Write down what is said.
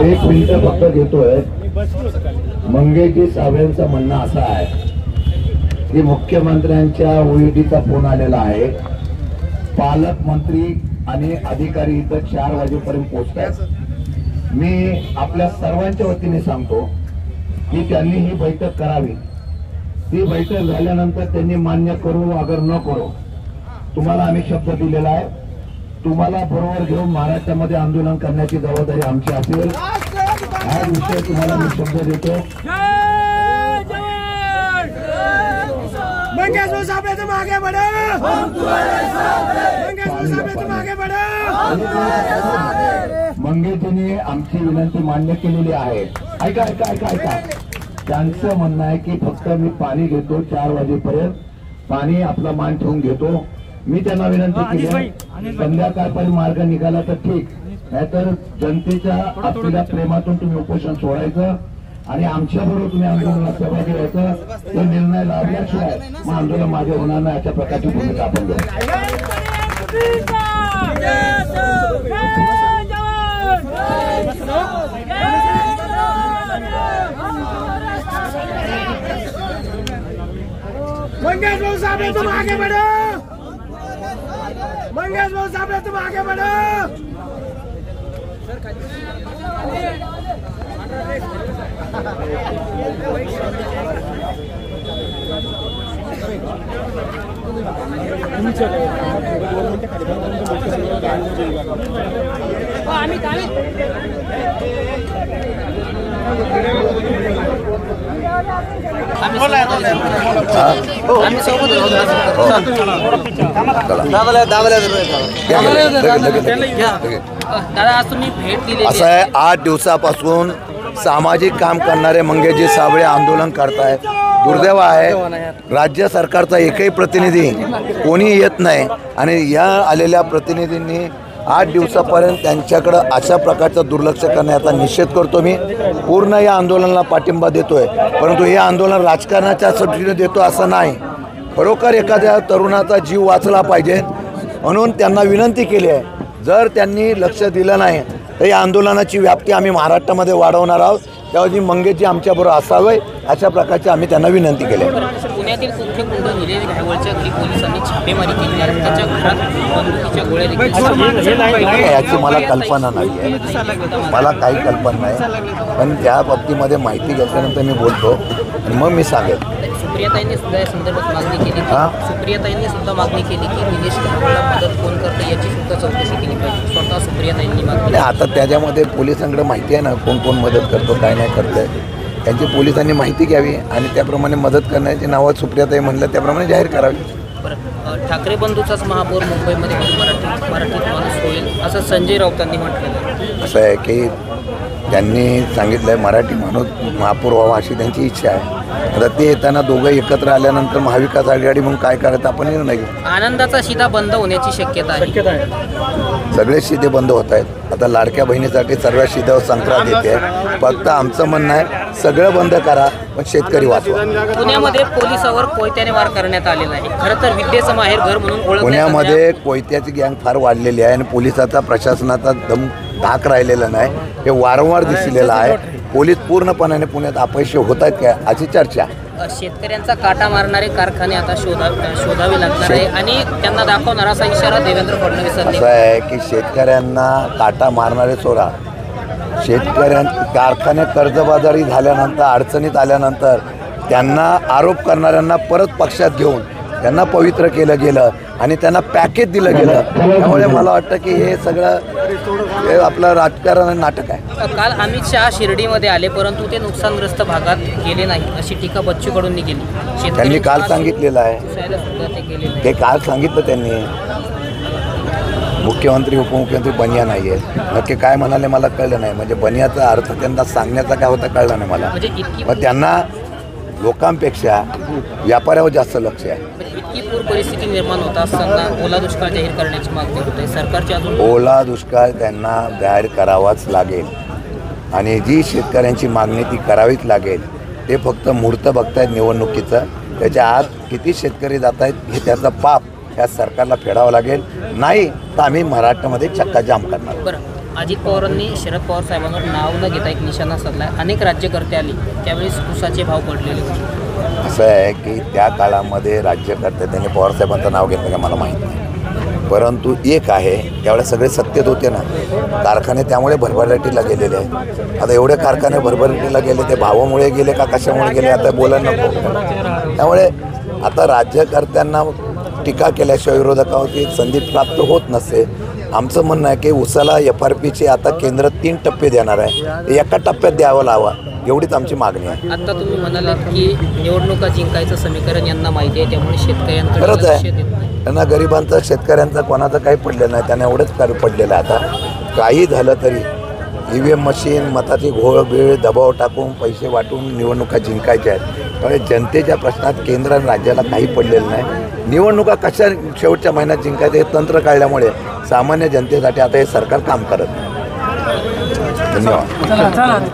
एक मिनिट फक्त घेतोय। मंगेशजी साबळेंचं म्हणणं असं आहे की मुख्यमंत्र्यांच्या ओईडीचा फोन आलेला आहे, पालकमंत्री आणि अधिकारी इथं 4 वाजेपर्यंत पोहोचतात। मी आपल्या सर्वांच्या वतीने सांगतो की त्यांनी ही बैठक करावी। ती बैठक झाल्यानंतर त्यांनी मान्य करू अगर न करू, तुम्हाला आम्ही शब्द दिलेला आहे, तुम्हाला बरोबर घेऊन महाराष्ट्रामध्ये आंदोलन करण्याची जबाबदारी आमची असेल। हा विषय तुम्हाला मी शब्द देतो। मंगेश साहब तुम आगे बढ़ो, मंगेश साहब तुम आगे बढ़ो। मंगेशजींनी आमची विनंती मान्य केलेली आहे। ऐका ऐका ऐका ऐका, त्यांचं म्हणणं आहे की फक्त मी पाणी घेतो 4 वाजेपर्यंत, पाणी आपला मान ठेवून घेतो। मी त्यांना विनंती केली संध्याकाळपर्यंत मार्ग निघाला तर ठीक, नाहीतर जनतेच्या आपल्या प्रेमातून तुम्ही उपोषण सोडायचं आणि आमच्या बरोबर तुम्ही आंदोलनात सहभागी व्हायचं। तो निर्णय लावल्याशिवाय मग आंदोलन मागे होणार नाही, अशा प्रकारची भूमिका आपण घेऊ। मंगेश साहब तुम आगे बढ़ो, मंगेश साहब तुम आगे बढ़ो। असं आहे, 8 दिवसापासून सामाजिक काम करणारे मंगेशजी साबळे आंदोलन करतायत। दुर्दैव आहे, राज्य सरकारचा एकही प्रतिनिधी कोणी येत नाही आणि या आलेल्या प्रतिनिधींनी 8 दिवसापर्यंत त्यांच्याकडं अशा प्रकारचं दुर्लक्ष करण्याचा निषेध करतो। मी पूर्ण या आंदोलनाला पाठिंबा देतोय, परंतु हे आंदोलन राजकारणाच्या दृष्टीने देतो असं नाही, खरोखर एखाद्या तरुणाचा जीव वाचला पाहिजे म्हणून त्यांना विनंती केली आहे। जर त्यांनी लक्ष दिलं नाही तर या आंदोलनाची व्याप्ती आम्ही महाराष्ट्रामध्ये वाढवणार आहोत। त्याऐवजी मंगेशजी आमच्याबरोबर असावे अशा प्रकारची आम्ही त्यांना विनंती केली आहे। पुण्यातील मुख्य कुंड निलेश घायवळच्या घरी पोलिसांनी छापेमारी केली आहे, त्याच्या घरात बंदुकीच्या गोळ्या देखील याची मला कल्पना नाही आहे, मला काही कल्पना नाही, पण त्या बाबतीमध्ये माहिती घेतल्यानंतर मी बोलतो आणि मग मी सांगेल। सुप्रियाताईंनी सुद्धा या संदर्भात मागणी केली, सुप्रियाताईंनी सुद्धा मागणी केली की निलेश घायवळला मदत कोण करते याची सुद्धा चौकशी केली पाहिजे, स्वतः सुप्रियाताईंनी मागणी। आता त्याच्यामध्ये पोलिसांकडे माहिती आहे ना, कोण कोण मदत करतो काय नाही करतंय, त्यांची पोलिसांनी माहिती घ्यावी आणि त्याप्रमाणे मदत करण्याची नावं सुप्रियाताई म्हणलं त्याप्रमाणे जाहीर करावी। बरं, ठाकरे बंधूचाच महापौर मुंबईमध्ये मराठीत माणूस होईल असं संजय राऊतांनी म्हटलेलं आहे। असं आहे की त्यांनी सांगितलं आहे मराठी माणूस महापौर व्हावा अशी त्यांची इच्छा आहे। आता ते येताना दोघं एकत्र आल्यानंतर महाविकास आघाडी म्हणून काय करायचं आपण निर्णय घेऊ। आनंदाचा शिधा बंद होण्याची शक्यता आहे, सगळे शिधे बंद होत आहेत। आता लाडक्या बहिणीसाठी सर्व शिध्यावर संक्रांत येते, फक्त आमचं म्हणणं आहे सगळं बंद करा पण शेतकरी वाचवा। पुण्यामध्ये पोलिसावर कोयत्याने वार करण्यात आलेला आहे, खरं तर विद्येचं माहेर घर म्हणून ओळखलं। पुण्यामध्ये कोयत्याची गँग फार वाढलेली आहे आणि पोलिसाचा प्रशासनाचा धाक राहिलेला नाही, हे वारंवार दिसलेलं आहे। पोलीस पूर्णपणाने पुण्यात अपयशी होत आहेत का अशी चर्चा। शेतकऱ्यांचा काटा मारणारे कारखाने आता शोधावे लागणार आहे आणि त्यांना दाखवणार असा इशारा देवेंद्र फडणवीसांनी। असं आहे की शेतकऱ्यांना काटा मारणारे सोडा, कारखाने कर्जबाजारी झाल्यानंतर अडचणीत आल्यानंतर त्यांना आरोप करणाऱ्यांना परत पक्षात घेऊन त्यांना पवित्र केलं गेलं आणि त्यांना पॅकेज दिलं गेलं। त्यामुळे मला वाटतं की हे सगळं हे आपलं राजकारण नाटक आहे। काल अमित शहा शिर्डीमध्ये आले परंतु ते नुकसानग्रस्त भागात गेले नाही अशी टीका बच्चू कडूंनी केली। त्यांनी काल सांगितलेलं आहे, ते काल सांगितलं त्यांनी मुख्यमंत्री उपमुख्यमंत्री बनिया नाही आहे, नक्की काय म्हणाले मला कळलं नाही, म्हणजे बनियाचा अर्थ त्यांना सांगण्याचा काय होता कळला नाही मला। मग त्यांना लोकांपेक्षा व्यापाऱ्यावर जास्त लक्ष आहे। इतकी पूर परिस्थिती निर्माण होत असताना ओला दुष्काळ जाहीर करण्याची मागणी होते सरकारची, अजून ओला दुष्काळ त्यांना जाहीर करावाच लागेल आणि जी शेतकऱ्यांची मागणी ती करावीच लागेल। ते फक्त मुहूर्त बघतायत निवडणुकीचं, त्याच्या आत किती शेतकरी जात आहेत हे त्याचा पाप या सरकारला फेडावं लागेल, नाही तर आम्ही महाराष्ट्रामध्ये चक्का जाम करणार। बरं, अजित पवारांनी शरद पवार साहेबांवर नाव न घेता एक निशाणा साधला. अनेक राज्यकर्ते आली त्यावेळेस ऊसाचे भाव पडलेले होते. असं आहे की त्या काळामध्ये राज्यकर्ते त्यांनी पवारसाहेबांचं नाव घेतलं का मला माहीत नाही, परंतु एक आहे त्यावेळेस सगळे सत्तेत होते ना, कारखाने त्यामुळे भरभराटीला गेलेले आहेत. आता एवढे कारखाने भरभराटीला गेले ते भावामुळे गेले का कशामुळे गेले आता बोलायला नको. त्यामुळे आता राज्यकर्त्यांना टीका केल्याशिवाय विरोधकावरती संधी प्राप्त होत नसते. आमचं म्हणणं आहे की ऊसाला FRPचे आता केंद्र 3 टप्पे देणार आहे, ते एका टप्प्यात द्यावं लावा एवढीच आमची मागणी आहे. आता तुम्ही म्हणालात की निवडणुका जिंकायचं समीकरण यांना माहिती आहे, त्यामुळे शेतकऱ्यांकडे खरंच लक्ष आहे, देत नाही. त्यांना गरिबांचं शेतकऱ्यांचं कोणाचं काही पडलेलं नाही, त्यांना एवढंच कार्य पडलेलं आहे. आता काही झालं तरी EVM मशीन, मताची घोळबीळ, दबाव टाकून पैसे वाटून निवडणुका जिंकायच्या आहेत. त्यामुळे जनतेच्या प्रश्नात केंद्र आणि राज्याला काही पडलेलं नाही. निवडणुका कशा शेवटच्या महिन्यात जिंकायचं हे तंत्र काढल्यामुळे सामान्य जनतेसाठी आता हे सरकार काम करत नाही. धन्यवाद.